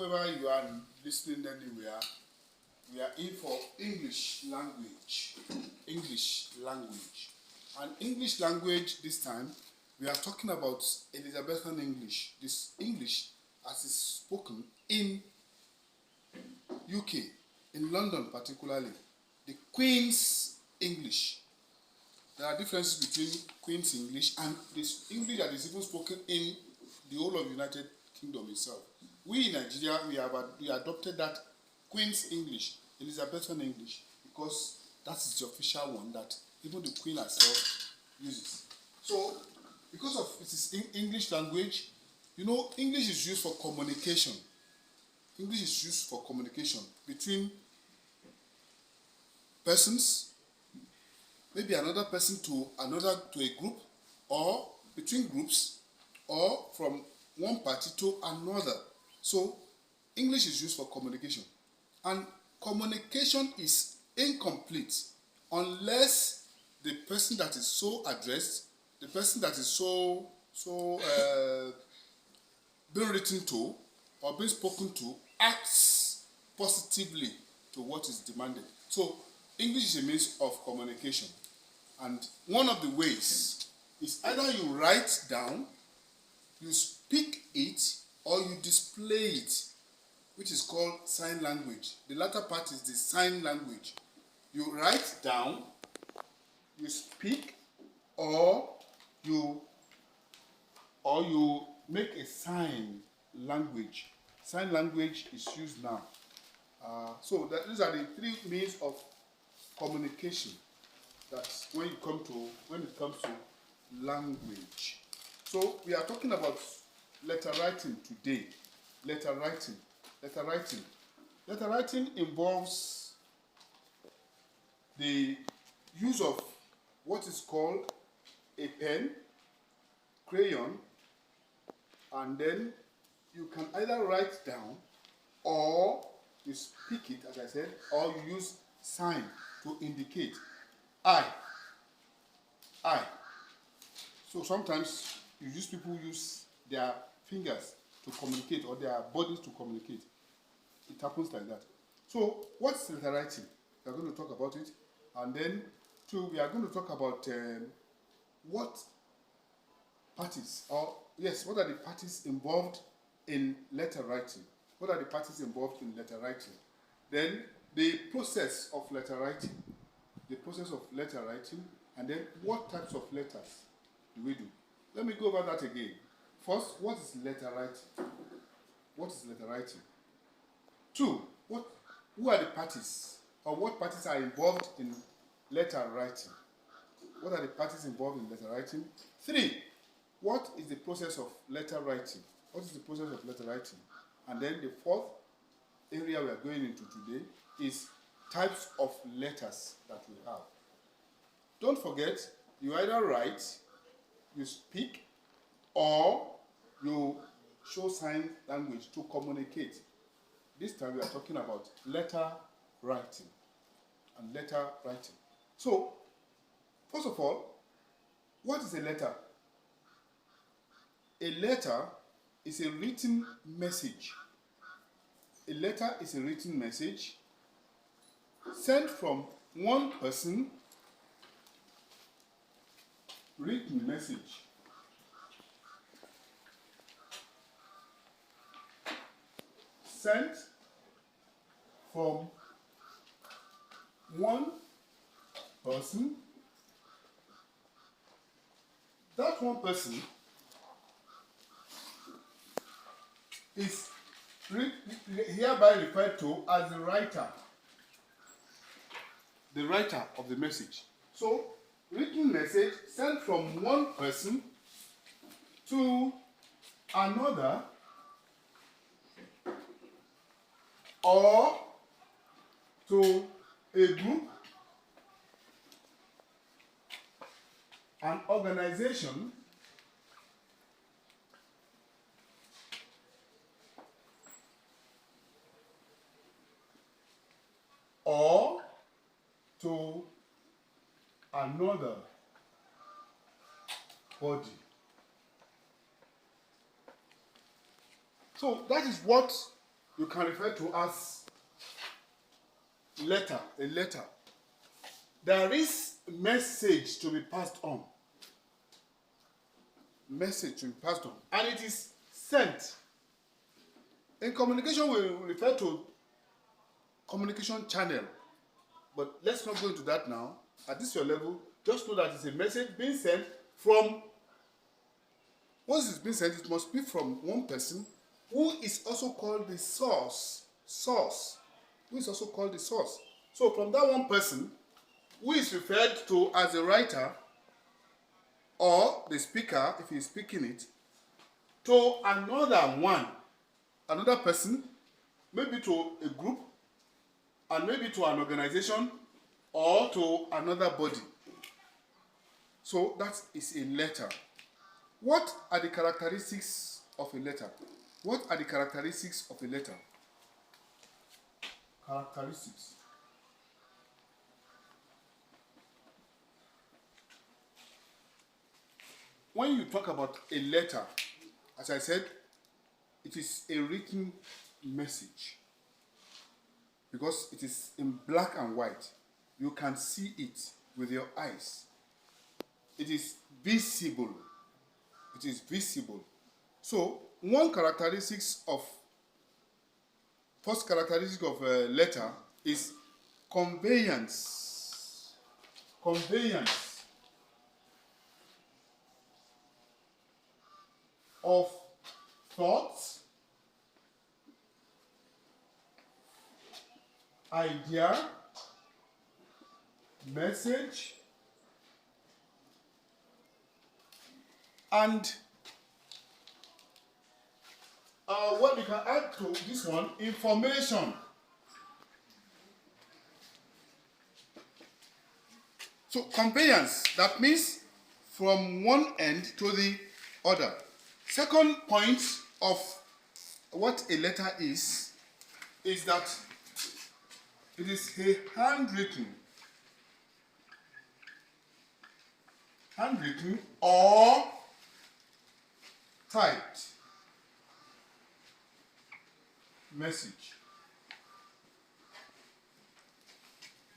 wherever you are listening anywhere, we are in for English language. English language. And English language this time, we are talking about Elizabethan English. This English as is spoken in UK, in London particularly. The Queen's English. There are differences between Queen's English and this English that is even spoken in the whole of the United Kingdom itself. We in Nigeria, we adopted that Queen's English, Elizabethan English, because that is the official one that even the Queen herself uses. So, because of it is English language, you know, English is used for communication. English is used for communication between persons, maybe another person to a group, or between groups, or from one party to another. So English is used for communication, and communication is incomplete unless the person that is so addressed, the person that is being written to or being spoken to, acts positively to what is demanded. So English is a means of communication, and one of the ways is either you write down, you speak it, or you display it, which is called sign language. The latter part is the sign language. You write down, you speak, or you make a sign language. Sign language is used now. So these are the three means of communication that when it comes to language. So we are talking about letter writing today. Letter writing involves the use of what is called a pen, crayon, and then you can either write down, or you speak it, as I said, or you use sign to indicate. I. So sometimes people use their fingers to communicate, or their bodies to communicate. It happens like that. So what's letter writing? We are going to talk about it, and then we are going to talk about what are the parties involved in letter writing? What are the parties involved in letter writing? Then the process of letter writing. And then what types of letters do we do? Let me go over that again. First, what is letter writing? Two, who are the parties, or what parties are involved in letter writing? What are the parties involved in letter writing? Three, what is the process of letter writing? And then the fourth area we are going into today is types of letters that we have. Don't forget, you either write, you speak, or you show sign language to communicate. This time we are talking about letter writing. So, first of all, what is a letter? A letter is a written message. A letter is a written message sent from one person. Written message sent from one person. That one person is hereby referred to as the writer of the message. So, written message sent from one person to another, or to a group, an organization, or to another body. So that is what you can refer to as letter, a letter. There is message to be passed on. Message to be passed on. And it is sent. In communication, we refer to communication channel. But let's not go into that now. At this your level, just know that it's a message being sent from, once it's been sent, it must be from one person who is also called the source. Who is also called the source. So from that one person, who is referred to as the writer or the speaker, if he is speaking it, to another person, maybe to a group, and maybe to an organization or to another body. So that is a letter. What are the characteristics of a letter? What are the characteristics of a letter? Characteristics. When you talk about a letter, as I said, it is a written message because it is in black and white. You can see it with your eyes. It is visible. It is visible. So, first characteristic of a letter is conveyance. Conveyance of thoughts, idea, message, and what we can add to this one, information. So conveyance, that means from one end to the other. Second point of what a letter is that it is a handwritten or typed message.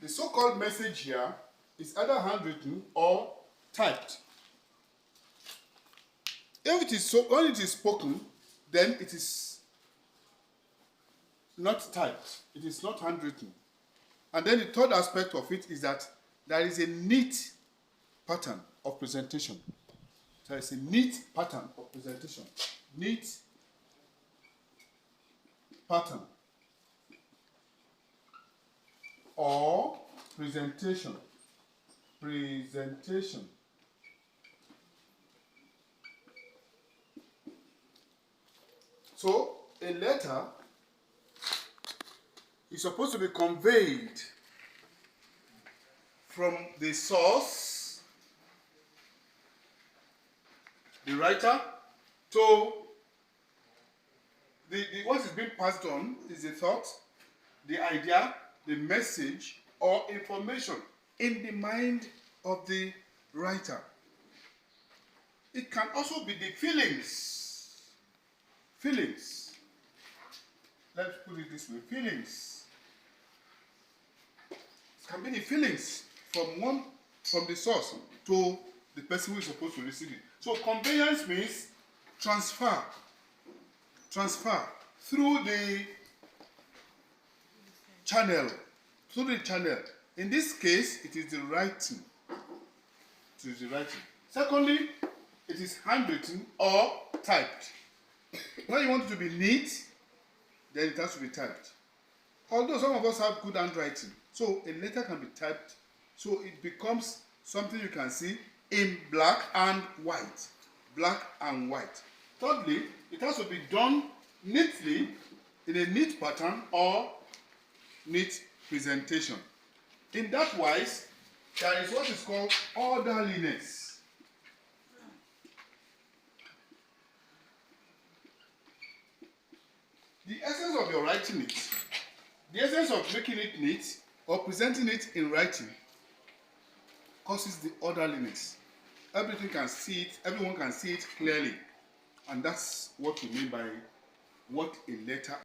The so-called message here is either handwritten or typed. If it is so, when it is spoken, then it is not typed. It is not handwritten. And then the third aspect of it is that there is a neat pattern of presentation. There is a neat pattern of presentation. Neat pattern or presentation. Presentation. So, a letter is supposed to be conveyed from the source, the writer, to what is being passed on is the thought, the idea, the message, or information in the mind of the writer. It can also be the feelings. Feelings. Let's put it this way. Feelings. It can be the feelings from the source to the person who is supposed to receive it. So conveyance means transfer through the channel. In this case, it is the writing. Secondly, it is handwritten or typed. When you want it to be neat, then it has to be typed. Although some of us have good handwriting, so a letter can be typed, so it becomes something you can see in black and white. Black and white. Thirdly, it has to be done neatly in a neat pattern or neat presentation. In that wise, there is what is called orderliness. The essence of your writing it, the essence of making it neat or presenting it in writing causes the orderliness. Everyone can see it clearly. And that's what we mean by what a letter